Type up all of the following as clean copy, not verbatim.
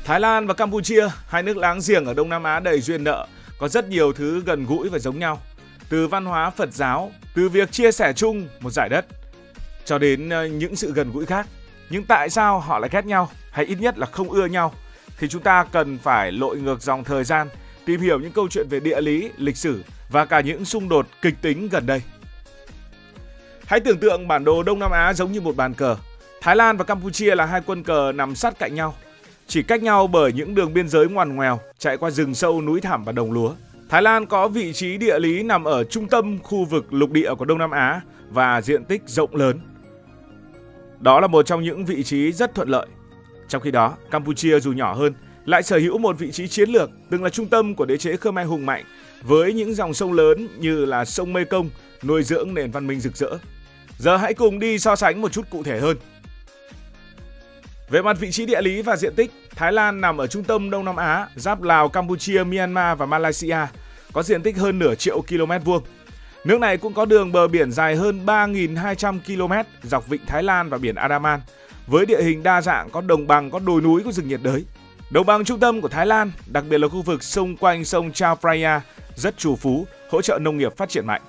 Thái Lan và Campuchia, hai nước láng giềng ở Đông Nam Á đầy duyên nợ, có rất nhiều thứ gần gũi và giống nhau. Từ văn hóa Phật giáo, từ việc chia sẻ chung một giải đất, cho đến những sự gần gũi khác. Nhưng tại sao họ lại ghét nhau, hay ít nhất là không ưa nhau? Thì chúng ta cần phải lội ngược dòng thời gian, tìm hiểu những câu chuyện về địa lý, lịch sử và cả những xung đột kịch tính gần đây. Hãy tưởng tượng bản đồ Đông Nam Á giống như một bàn cờ. Thái Lan và Campuchia là hai quân cờ nằm sát cạnh nhau, chỉ cách nhau bởi những đường biên giới ngoằn ngoèo chạy qua rừng sâu, núi thẳm và đồng lúa. Thái Lan có vị trí địa lý nằm ở trung tâm khu vực lục địa của Đông Nam Á và diện tích rộng lớn. Đó là một trong những vị trí rất thuận lợi. Trong khi đó, Campuchia dù nhỏ hơn lại sở hữu một vị trí chiến lược, từng là trung tâm của đế chế Khmer hùng mạnh với những dòng sông lớn như là sông Mekong nuôi dưỡng nền văn minh rực rỡ. Giờ hãy cùng đi so sánh một chút cụ thể hơn. Về mặt vị trí địa lý và diện tích, Thái Lan nằm ở trung tâm Đông Nam Á, giáp Lào, Campuchia, Myanmar và Malaysia, có diện tích hơn nửa triệu km vuông. Nước này cũng có đường bờ biển dài hơn 3.200 km dọc vịnh Thái Lan và biển Andaman, với địa hình đa dạng, có đồng bằng, có đồi núi, có rừng nhiệt đới. Đồng bằng trung tâm của Thái Lan, đặc biệt là khu vực xung quanh sông Chao Phraya, rất trù phú, hỗ trợ nông nghiệp phát triển mạnh.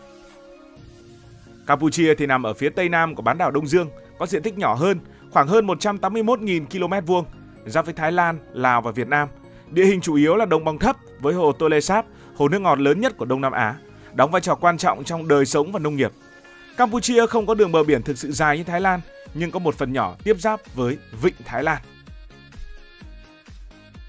Campuchia thì nằm ở phía tây nam của bán đảo Đông Dương, có diện tích nhỏ hơn, khoảng hơn 181.000 km vuông, giáp với Thái Lan, Lào và Việt Nam. Địa hình chủ yếu là đồng bằng thấp với hồ Tole Sap, hồ nước ngọt lớn nhất của Đông Nam Á, đóng vai trò quan trọng trong đời sống và nông nghiệp. Campuchia không có đường bờ biển thực sự dài như Thái Lan, nhưng có một phần nhỏ tiếp giáp với vịnh Thái Lan.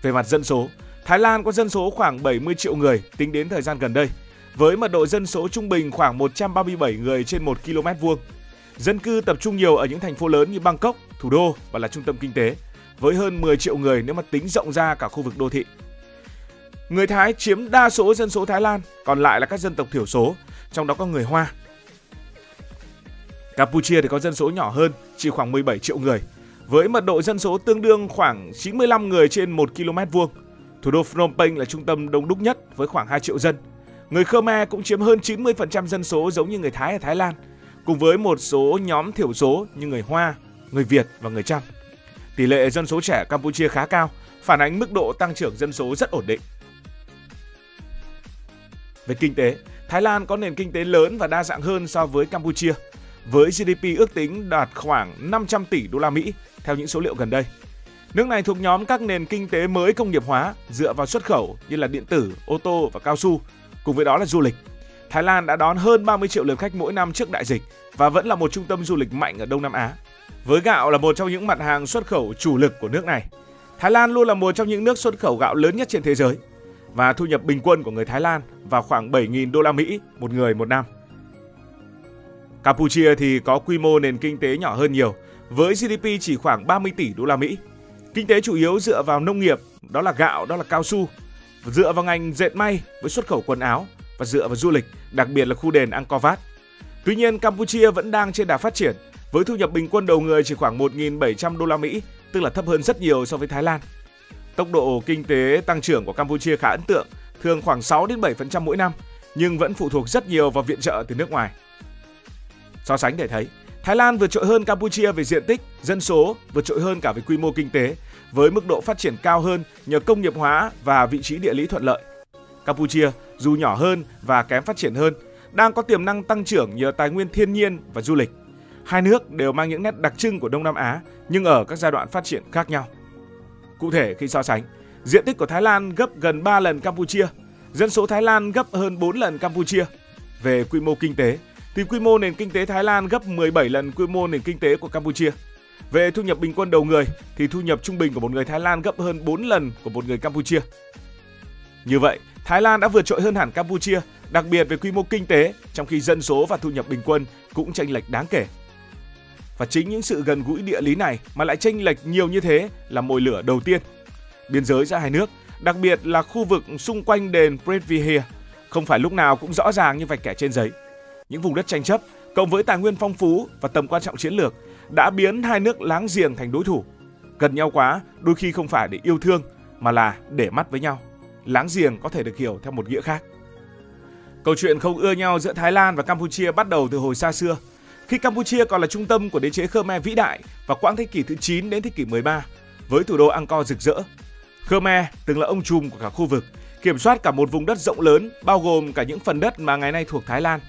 Về mặt dân số, Thái Lan có dân số khoảng 70 triệu người tính đến thời gian gần đây, với mật độ dân số trung bình khoảng 137 người trên 1 km vuông. Dân cư tập trung nhiều ở những thành phố lớn như Bangkok, thủ đô và là trung tâm kinh tế, với hơn 10 triệu người nếu mà tính rộng ra cả khu vực đô thị. Người Thái chiếm đa số dân số Thái Lan, còn lại là các dân tộc thiểu số, trong đó có người Hoa. Campuchia thì có dân số nhỏ hơn, chỉ khoảng 17 triệu người, với mật độ dân số tương đương khoảng 95 người trên 1 km vuông. Thủ đô Phnom Penh là trung tâm đông đúc nhất với khoảng 2 triệu dân. Người Khmer cũng chiếm hơn 90% dân số giống như người Thái ở Thái Lan, cùng với một số nhóm thiểu số như người Hoa, người Việt và người Chăm. Tỷ lệ dân số trẻ Campuchia khá cao, phản ánh mức độ tăng trưởng dân số rất ổn định. Về kinh tế, Thái Lan có nền kinh tế lớn và đa dạng hơn so với Campuchia, với GDP ước tính đạt khoảng 500 tỷ đô la Mỹ theo những số liệu gần đây. Nước này thuộc nhóm các nền kinh tế mới công nghiệp hóa dựa vào xuất khẩu như là điện tử, ô tô và cao su, cùng với đó là du lịch. Thái Lan đã đón hơn 30 triệu lượt khách mỗi năm trước đại dịch và vẫn là một trung tâm du lịch mạnh ở Đông Nam Á. Với gạo là một trong những mặt hàng xuất khẩu chủ lực của nước này, Thái Lan luôn là một trong những nước xuất khẩu gạo lớn nhất trên thế giới và thu nhập bình quân của người Thái Lan vào khoảng 7.000 đô la Mỹ một người một năm. Campuchia thì có quy mô nền kinh tế nhỏ hơn nhiều, với GDP chỉ khoảng 30 tỷ đô la Mỹ. Kinh tế chủ yếu dựa vào nông nghiệp, đó là gạo, đó là cao su, dựa vào ngành dệt may với xuất khẩu quần áo và dựa vào du lịch, đặc biệt là khu đền Angkor Wat. Tuy nhiên, Campuchia vẫn đang trên đà phát triển, với thu nhập bình quân đầu người chỉ khoảng 1.700 đô la Mỹ, tức là thấp hơn rất nhiều so với Thái Lan. Tốc độ kinh tế tăng trưởng của Campuchia khá ấn tượng, thường khoảng 6 đến 7% mỗi năm, nhưng vẫn phụ thuộc rất nhiều vào viện trợ từ nước ngoài. So sánh để thấy, Thái Lan vượt trội hơn Campuchia về diện tích, dân số, vượt trội hơn cả về quy mô kinh tế, với mức độ phát triển cao hơn nhờ công nghiệp hóa và vị trí địa lý thuận lợi. Campuchia, dù nhỏ hơn và kém phát triển hơn, đang có tiềm năng tăng trưởng nhờ tài nguyên thiên nhiên và du lịch. Hai nước đều mang những nét đặc trưng của Đông Nam Á, nhưng ở các giai đoạn phát triển khác nhau. Cụ thể khi so sánh, diện tích của Thái Lan gấp gần 3 lần Campuchia, dân số Thái Lan gấp hơn 4 lần Campuchia. Về quy mô kinh tế, thì quy mô nền kinh tế Thái Lan gấp 17 lần quy mô nền kinh tế của Campuchia. Về thu nhập bình quân đầu người, thì thu nhập trung bình của một người Thái Lan gấp hơn 4 lần của một người Campuchia. Như vậy, Thái Lan đã vượt trội hơn hẳn Campuchia, đặc biệt về quy mô kinh tế, trong khi dân số và thu nhập bình quân cũng chênh lệch đáng kể. Và chính những sự gần gũi địa lý này mà lại chênh lệch nhiều như thế là mồi lửa đầu tiên. Biên giới giữa hai nước, đặc biệt là khu vực xung quanh đền Pretvihir, không phải lúc nào cũng rõ ràng như vạch kẻ trên giấy. Những vùng đất tranh chấp, cộng với tài nguyên phong phú và tầm quan trọng chiến lược, đã biến hai nước láng giềng thành đối thủ. Gần nhau quá, đôi khi không phải để yêu thương, mà là để mắt với nhau. Láng giềng có thể được hiểu theo một nghĩa khác. Câu chuyện không ưa nhau giữa Thái Lan và Campuchia bắt đầu từ hồi xa xưa, khi Campuchia còn là trung tâm của đế chế Khmer vĩ đại vào quãng thế kỷ thứ 9 đến thế kỷ 13, với thủ đô Angkor rực rỡ. Khmer từng là ông trùm của cả khu vực, kiểm soát cả một vùng đất rộng lớn, bao gồm cả những phần đất mà ngày nay thuộc Thái Lan.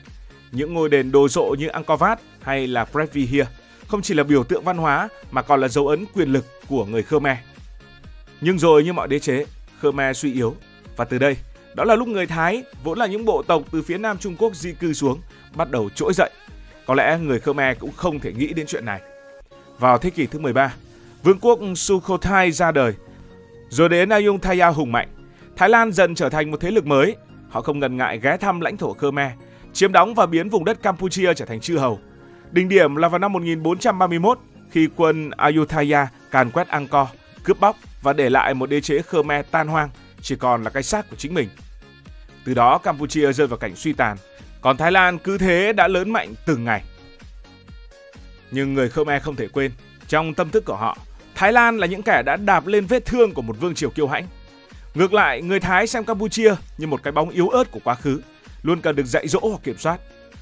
Những ngôi đền đồ sộ như Angkor Wat hay là Previer không chỉ là biểu tượng văn hóa mà còn là dấu ấn quyền lực của người Khmer. Nhưng rồi như mọi đế chế, Khmer suy yếu, và từ đây, đó là lúc người Thái, vốn là những bộ tộc từ phía Nam Trung Quốc di cư xuống, bắt đầu trỗi dậy. Có lẽ người Khmer cũng không thể nghĩ đến chuyện này. Vào thế kỷ thứ 13, vương quốc Sukhothai ra đời. Rồi đến Ayutthaya hùng mạnh, Thái Lan dần trở thành một thế lực mới. Họ không ngần ngại ghé thăm lãnh thổ Khmer, chiếm đóng và biến vùng đất Campuchia trở thành chư hầu. Đỉnh điểm là vào năm 1431, khi quân Ayutthaya càn quét Angkor, cướp bóc và để lại một đế chế Khmer tan hoang, chỉ còn là cái xác của chính mình. Từ đó Campuchia rơi vào cảnh suy tàn, còn Thái Lan cứ thế đã lớn mạnh từng ngày. Nhưng người Khmer không thể quên, trong tâm thức của họ, Thái Lan là những kẻ đã đạp lên vết thương của một vương triều kiêu hãnh. Ngược lại, người Thái xem Campuchia như một cái bóng yếu ớt của quá khứ, luôn cần được dạy dỗ hoặc kiểm soát.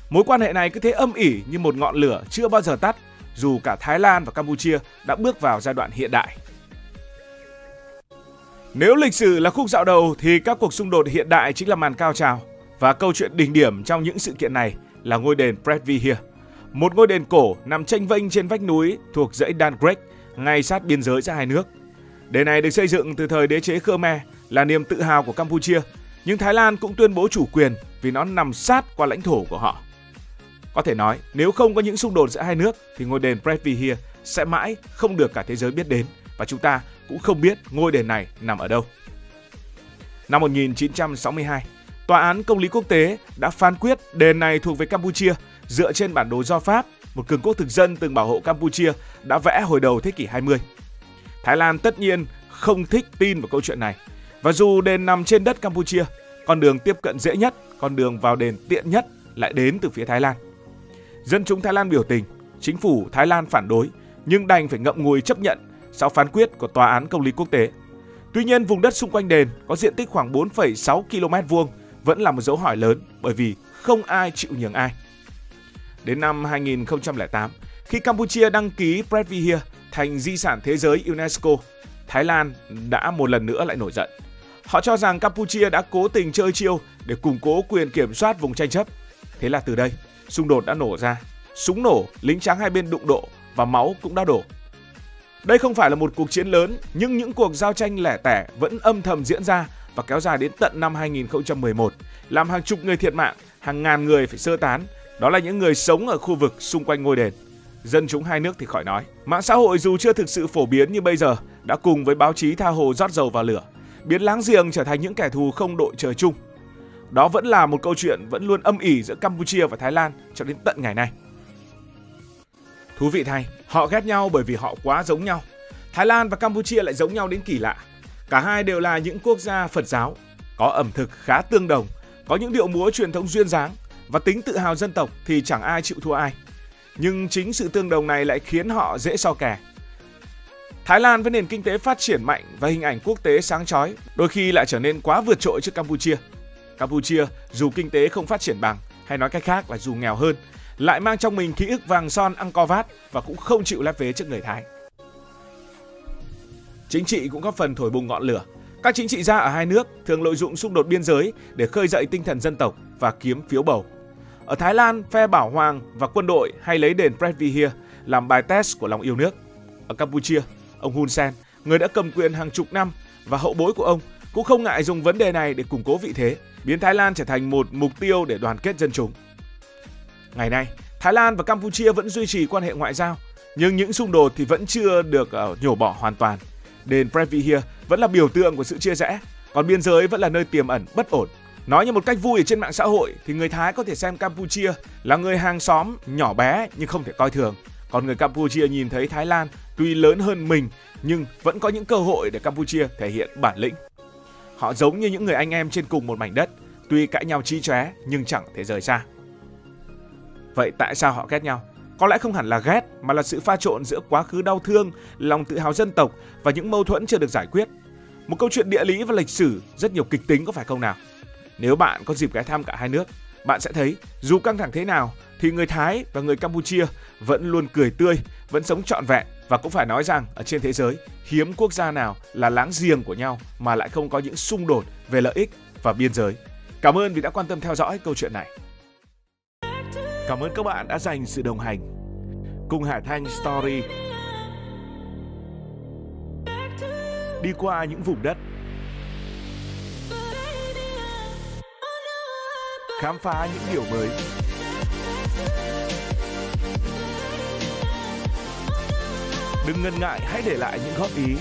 Mối quan hệ này cứ thế âm ỉ như một ngọn lửa chưa bao giờ tắt, dù cả Thái Lan và Campuchia đã bước vào giai đoạn hiện đại. Nếu lịch sử là khúc dạo đầu thì các cuộc xung đột hiện đại chính là màn cao trào. Và câu chuyện đỉnh điểm trong những sự kiện này là ngôi đền Previer, một ngôi đền cổ nằm chênh vênh trên vách núi thuộc dãy Dan Krek, ngay sát biên giới giữa hai nước. Đền này được xây dựng từ thời đế chế Khmer, là niềm tự hào của Campuchia, nhưng Thái Lan cũng tuyên bố chủ quyền vì nó nằm sát qua lãnh thổ của họ. Có thể nói, nếu không có những xung đột giữa hai nước thì ngôi đền Previer sẽ mãi không được cả thế giới biết đến, và chúng ta cũng không biết ngôi đền này nằm ở đâu. Năm 1962, Tòa án Công lý Quốc tế đã phán quyết đền này thuộc về Campuchia dựa trên bản đồ do Pháp, một cường quốc thực dân từng bảo hộ Campuchia, đã vẽ hồi đầu thế kỷ 20. Thái Lan tất nhiên không thích tin vào câu chuyện này, và dù đền nằm trên đất Campuchia, con đường tiếp cận dễ nhất, con đường vào đền tiện nhất lại đến từ phía Thái Lan. Dân chúng Thái Lan biểu tình, chính phủ Thái Lan phản đối, nhưng đành phải ngậm ngùi chấp nhận sau phán quyết của Tòa án Công lý Quốc tế. Tuy nhiên, vùng đất xung quanh đền có diện tích khoảng 4,6 km2 vẫn là một dấu hỏi lớn, bởi vì không ai chịu nhường ai. Đến năm 2008, khi Campuchia đăng ký Previer thành di sản thế giới UNESCO, Thái Lan đã một lần nữa lại nổi giận. Họ cho rằng Campuchia đã cố tình chơi chiêu để củng cố quyền kiểm soát vùng tranh chấp. Thế là từ đây, xung đột đã nổ ra. Súng nổ, lính trắng hai bên đụng độ và máu cũng đã đổ. Đây không phải là một cuộc chiến lớn, nhưng những cuộc giao tranh lẻ tẻ vẫn âm thầm diễn ra và kéo dài đến tận năm 2011, làm hàng chục người thiệt mạng, hàng ngàn người phải sơ tán. Đó là những người sống ở khu vực xung quanh ngôi đền. Dân chúng hai nước thì khỏi nói. Mạng xã hội dù chưa thực sự phổ biến như bây giờ, đã cùng với báo chí tha hồ rót dầu vào lửa, biến láng giềng trở thành những kẻ thù không đội trời chung. Đó vẫn là một câu chuyện vẫn luôn âm ỉ giữa Campuchia và Thái Lan cho đến tận ngày nay. Thú vị thay, họ ghét nhau bởi vì họ quá giống nhau. Thái Lan và Campuchia lại giống nhau đến kỳ lạ. Cả hai đều là những quốc gia Phật giáo, có ẩm thực khá tương đồng, có những điệu múa truyền thống duyên dáng, và tính tự hào dân tộc thì chẳng ai chịu thua ai. Nhưng chính sự tương đồng này lại khiến họ dễ so kè. Thái Lan với nền kinh tế phát triển mạnh và hình ảnh quốc tế sáng chói, đôi khi lại trở nên quá vượt trội trước Campuchia. Campuchia dù kinh tế không phát triển bằng, hay nói cách khác là dù nghèo hơn, lại mang trong mình ký ức vàng son Angkor Wat và cũng không chịu lép vế trước người Thái. Chính trị cũng góp phần thổi bùng ngọn lửa. Các chính trị gia ở hai nước thường lợi dụng xung đột biên giới để khơi dậy tinh thần dân tộc và kiếm phiếu bầu. Ở Thái Lan, phe bảo hoàng và quân đội hay lấy đền Previer làm bài test của lòng yêu nước. Ở Campuchia, ông Hun Sen, người đã cầm quyền hàng chục năm, và hậu bối của ông cũng không ngại dùng vấn đề này để củng cố vị thế, biến Thái Lan trở thành một mục tiêu để đoàn kết dân chúng. Ngày nay, Thái Lan và Campuchia vẫn duy trì quan hệ ngoại giao, nhưng những xung đột thì vẫn chưa được nhổ bỏ hoàn toàn. Đền Previer vẫn là biểu tượng của sự chia rẽ, còn biên giới vẫn là nơi tiềm ẩn bất ổn. Nói như một cách vui ở trên mạng xã hội thì người Thái có thể xem Campuchia là người hàng xóm nhỏ bé nhưng không thể coi thường. Còn người Campuchia nhìn thấy Thái Lan tuy lớn hơn mình nhưng vẫn có những cơ hội để Campuchia thể hiện bản lĩnh. Họ giống như những người anh em trên cùng một mảnh đất, tuy cãi nhau chí chóe nhưng chẳng thể rời xa. Vậy tại sao họ ghét nhau? Có lẽ không hẳn là ghét mà là sự pha trộn giữa quá khứ đau thương, lòng tự hào dân tộc và những mâu thuẫn chưa được giải quyết. Một câu chuyện địa lý và lịch sử rất nhiều kịch tính, có phải không nào? Nếu bạn có dịp ghé thăm cả hai nước, bạn sẽ thấy dù căng thẳng thế nào thì người Thái và người Campuchia vẫn luôn cười tươi, vẫn sống trọn vẹn, và cũng phải nói rằng ở trên thế giới hiếm quốc gia nào là láng giềng của nhau mà lại không có những xung đột về lợi ích và biên giới. Cảm ơn vì đã quan tâm theo dõi câu chuyện này. Cảm ơn các bạn đã dành sự đồng hành cùng Hải Thanh Story. Đi qua những vùng đất, khám phá những điều mới. Đừng ngần ngại, hãy để lại những góp ý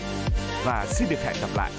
và xin được hẹn gặp lại.